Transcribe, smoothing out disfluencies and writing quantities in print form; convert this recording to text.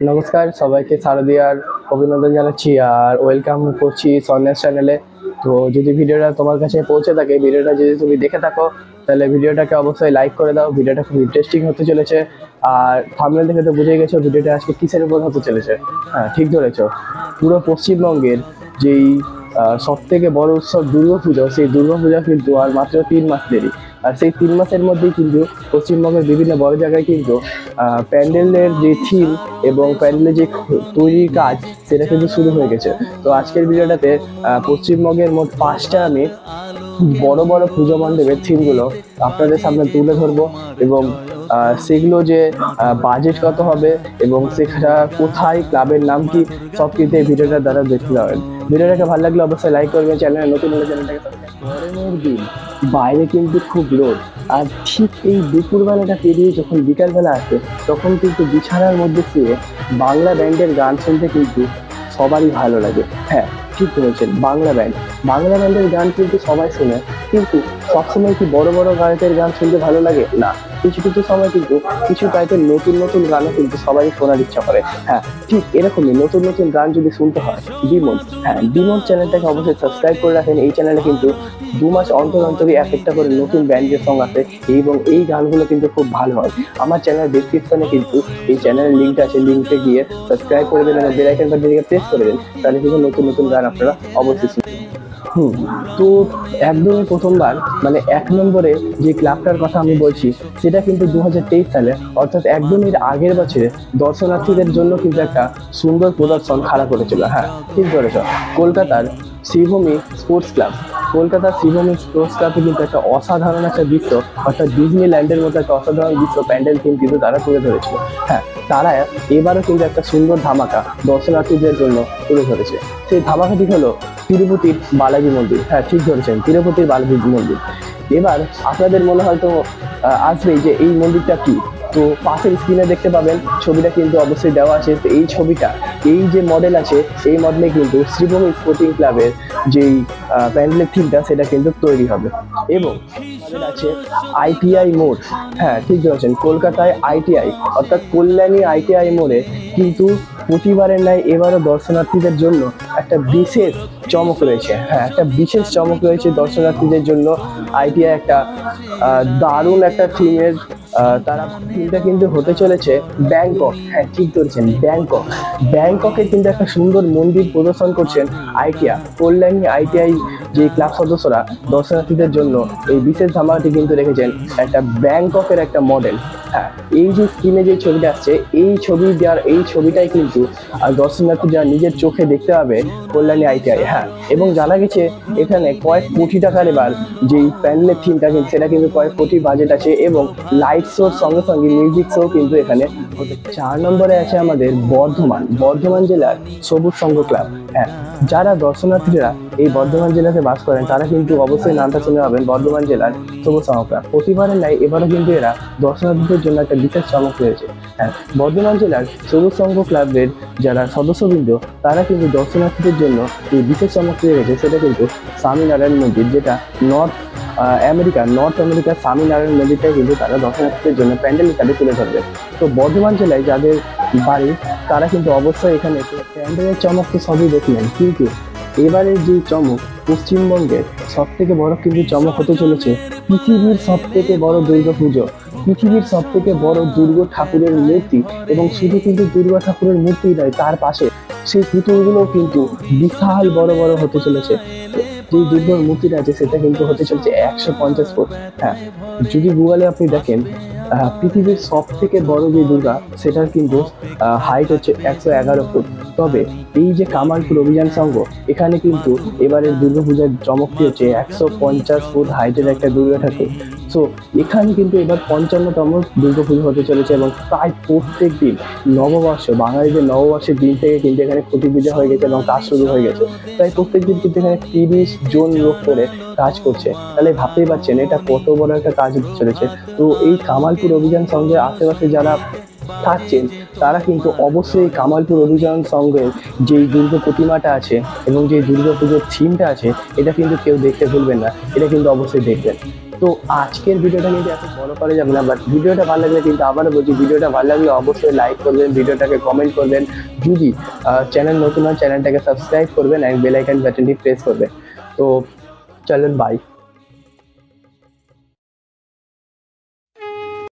নমস্কার সবাইকে শারদিয়ার অভিনন্দন জানাচ্ছি আর ওয়েলকাম করছি সন্ন্যাস চ্যানেলে। তো যদি ভিডিওটা তোমার কাছে পৌঁছে থাকে, ভিডিওটা যদি তুমি দেখে থাকো, তাহলে ভিডিওটাকে অবশ্যই লাইক করে দাও। ভিডিওটা খুব ইন্টারেস্টিং হতে চলেছে। আর থাম্বনেল দেখে তো বুঝে গেছো ভিডিওটা আজকে কিসের উপর হতে চলেছে। হ্যাঁ, ঠিক ধরেছো। পুরো পশ্চিমবঙ্গের যেই সব থেকে বড় উৎসব দুর্গাপুজো, সেই দুর্গাপূজা কিন্তু আর মাত্র 3 মাস দেরি। আর সেই 3 মাসের মধ্যেই কিন্তু পশ্চিমবঙ্গের বিভিন্ন বড় জায়গায় কিন্তু প্যান্ডেলের যে থিম এবং প্যান্ডেলের যে তৈরির কাজ, সেটা কিন্তু শুরু হয়ে গেছে। তো আজকের ভিডিওটাতে পশ্চিমবঙ্গের মোট 5টা আমি বড় বড় পুজো মণ্ডপের থিমগুলো আপনাদের সামনে তুলে ধরবো এবং সেগুলো যে বাজেট কত হবে এবং সেটা কোথায়, ক্লাবের নাম কি, সব কিন্তু এই ভিডিওটার দ্বারা দেখতে পাবেন। ভিডিওটাকে ভালো লাগলে অবশ্যই লাইক করবেন, চ্যানেলে নতুন হলে চ্যানেলটাকে গরমের দিন বাইরে কিন্তু খুব রোদ, আর ঠিক এই দুপুরবেলাটা পেরিয়ে যখন বিকালবেলা আসে তখন কিন্তু বিছানার মধ্যে শুয়ে বাংলা ব্যান্ডের গান শুনতে কিন্তু সবারই ভালো লাগে। হ্যাঁ, ঠিক বলেছেন, বাংলা ব্যান্ডের গান কিন্তু সবাই শোনে, কিন্তু সবসময় কি বড় বড় গায়কের গান শুনতে ভালো লাগে? না, কিছু কিছু সময় কিন্তু কিছু টাইপের নতুন নতুন গানও কিন্তু সবারই শোনার ইচ্ছা করে। হ্যাঁ, ঠিক এরকমই নতুন নতুন গান যদি শুনতে হয়, ডিমন চ্যানেলটাকে অবশ্যই সাবস্ক্রাইব করে রাখেন। এই চ্যানেলে কিন্তু 2 মাস অন্তর অন্তরই এক একটা করে নতুন ব্যান্ডের সং আছে এবং এই গানগুলো কিন্তু খুব ভালো হয়। আমার চ্যানেল ডেসক্রিপশনে কিন্তু এই চ্যানেলের লিঙ্কটা আছে, লিঙ্কে গিয়ে সাবস্ক্রাইব করে দেবেন এবং বেল আইকন বাটনটিকে প্রেস করে দেন, তাহলে কিন্তু নতুন নতুন গান আপনারা অবশ্যই শুনবেন। তো একদমই প্রথমবার মানে 1 নম্বরে যে ক্লাবটার কথা আমি বলছি, সেটা কিন্তু 2023 সালে, অর্থাৎ একদমই আগের বছরে দর্শনার্থীদের জন্য কিন্তু একটা সুন্দর প্রদর্শন খাড়া করেছিল। হ্যাঁ, ঠিক বলেছ, কলকাতার শ্রীভূমি স্পোর্টস ক্লাব। কলকাতার শ্রীভূমি স্পোর্টস ক্লাবে কিন্তু একটা অসাধারণ একটা দৃশ্য, অর্থাৎ ডিজনিল্যান্ডের মতো একটা অসাধারণ দৃশ্য প্যান্ডেল থিম কিন্তু তারা তুলে ধরেছিল। হ্যাঁ, তারা এবারও কিন্তু একটা সুন্দর ধামাকা দর্শনার্থীদের জন্য তুলে ধরেছে। সেই ধামাকাটি হলো তিরুপতির বালাজি মন্দির। হ্যাঁ, ঠিক ধরেছেন, তিরুপতির বালাজি মন্দির। এবার আপনাদের মনে হয়তো আসবেই যে এই মন্দিরটা কি। তো পাশের স্ক্রিনে দেখতে পাবেন, ছবিটা কিন্তু অবশ্যই দেওয়া আছে। তো এই ছবিটা, এই যে মডেল আছে, এই মডেলে কিন্তু শ্রীভূমি স্পোর্টিং ক্লাবের যেই প্যান্ডেলের থিমটা, সেটা কিন্তু তৈরি হবে। এবং আমাদের আছে আইটিআই মোড়। হ্যাঁ, ঠিক ধরেছেন, কলকাতায় আইটিআই অর্থাৎ কল্যাণী আইটিআই মোড়ে কিন্তু প্রতিবারের ন্যায় এবারও দর্শনার্থীদের জন্য একটা বিশেষ চমক রয়েছে। হ্যাঁ, একটা বিশেষ চমক রয়েছে দর্শনার্থীদের জন্য। আইটিআই একটা দারুণ একটা থিমের তারা থিমটা কিন্তু হতে চলেছে ব্যাংকক। হ্যাঁ, ঠিক ধরেছেন, ব্যাংককে কিন্তু একটা সুন্দর মন্দির প্রদর্শন করছেন আইটিআই, কল্যাণী আইটিআই যে ক্লাব সদস্যরা দর্শনার্থীদের জন্য এই বিশেষ ধামাকাটি কিন্তু রেখেছেন একটা ব্যাংককের একটা মডেল। হ্যাঁ, এই যে স্ক্রিনে যে ছবিটা আসছে, এই ছবিটাই কিন্তু দর্শনার্থীরা নিজের চোখে দেখতে পাবে কল্যাণী আইটিআই। হ্যাঁ, এবং জানা গেছে এখানে কয়েক কোটি টাকার এবার যেই প্যান্ডেলের থিমটা কিন্তু সেটা কিন্তু কয়েক কোটি বাজেট আছে এবং লাইট শোর সঙ্গে সঙ্গে মিউজিক শো কিন্তু এখানে হতে। 4 নম্বরে আছে আমাদের বর্ধমান জেলার সবুজ সংঘ ক্লাব। হ্যাঁ, যারা দর্শনার্থীরা এই বর্ধমান জেলাতে বাস করেন তারা কিন্তু অবশ্যই নামটা শুনে পাবেন, বর্ধমান জেলার সবুজ সংঘ ক্লাব। প্রতিবারের নাই এবারও কিন্তু এরা দর্শনার্থীদের জন্য একটা বিশেষ চমক রয়েছে। হ্যাঁ, বর্ধমান জেলার সবুজ সংঘ ক্লাবের যারা সদস্যবৃন্দ, তারা কিন্তু দর্শনার্থীদের জন্য এই বিশেষ চমক রয়েছে, সেটা কিন্তু স্বামীনারায়ণ মন্দির, যেটা নর্থ আমেরিকার স্বামীনারায়ণ মন্দিরটাই কিন্তু তারা দর্শনার্থীদের জন্য প্যান্ডেল হিসাবে তুলে ধরবে। তো বর্ধমান জেলায় যাদের বাড়ি, তারা কিন্তু অবশ্যই এখানে প্যান্ডেলের চমক তো সবই দেখলেন, কিন্তু এবারের যে চমক, পশ্চিমবঙ্গের সব থেকে বড় কিন্তু চমক হতে চলেছে পৃথিবীর সব থেকে বড় দুর্গাপুজো, পৃথিবীর সব থেকে বড় দুর্গা ঠাকুরের মূর্তি। এবং শুধু কিন্তু দুর্গা ঠাকুরের মূর্তি নয়, তার পাশে সেই পুতুলগুলো কিন্তু বিশাল বড় বড় হতে চলেছে। যে দুর্গার মূর্তিটা আছে সেটা কিন্তু হতে চলেছে 150 ফুট। হ্যাঁ, যদি গুগলে আপনি দেখেন পৃথিবীর সব থেকে বড় যে দুর্গা, সেটার কিন্তু হাইট হচ্ছে 111 ফুট। তবে এই যে কামালপুর অভিযান সংঘ, এখানে কিন্তু এবারের দুর্গাপূজার চমকটি হচ্ছে 150 ফুট হাইটের একটা দুর্গা ঠাকুর। সো এখানে কিন্তু এবার 55তম দুর্গাপুজো হতে চলেছে এবং প্রায় প্রত্যেক দিন নববর্ষ, বাঙালিদের নববর্ষের দিন থেকে কিন্তু এখানে খুঁটি পূজা হয়ে গেছে এবং কাজ শুরু হয়ে গেছে। তাই প্রত্যেক দিন কিন্তু এখানে 30 জন লোক করে কাজ করছে। তাহলে ভাবতেই পারছেন এটা কত বড় একটা কাজ হতে চলেছে। তো এই কামালপুর অভিযান সংঘের আশেপাশে যারা থাকছেন, তারা কিন্তু অবশ্যই কামালপুর অভিযান সংঘের যেই দুর্গা প্রতিমাটা আছে এবং যে দুর্গা পুজোর থিমটা আছে, এটা কিন্তু কেউ দেখতে ভুলবেন না, এটা কিন্তু অবশ্যই দেখবেন। তো আজকের ভিডিওটা কিন্তু এত বড় করা যাবে না, বাট ভিডিওটা ভালো লাগলে কিন্তু আবারও বলছি, ভিডিওটা ভালো লাগলে অবশ্যই লাইক করবেন, ভিডিওটাকে কমেন্ট করবেন, যদি চ্যানেল নতুন হয় চ্যানেলটাকে সাবস্ক্রাইব করবেন, অ্যান্ড বেল আইকন বাটনটি প্রেস করবেন। তো চলেন, বাই।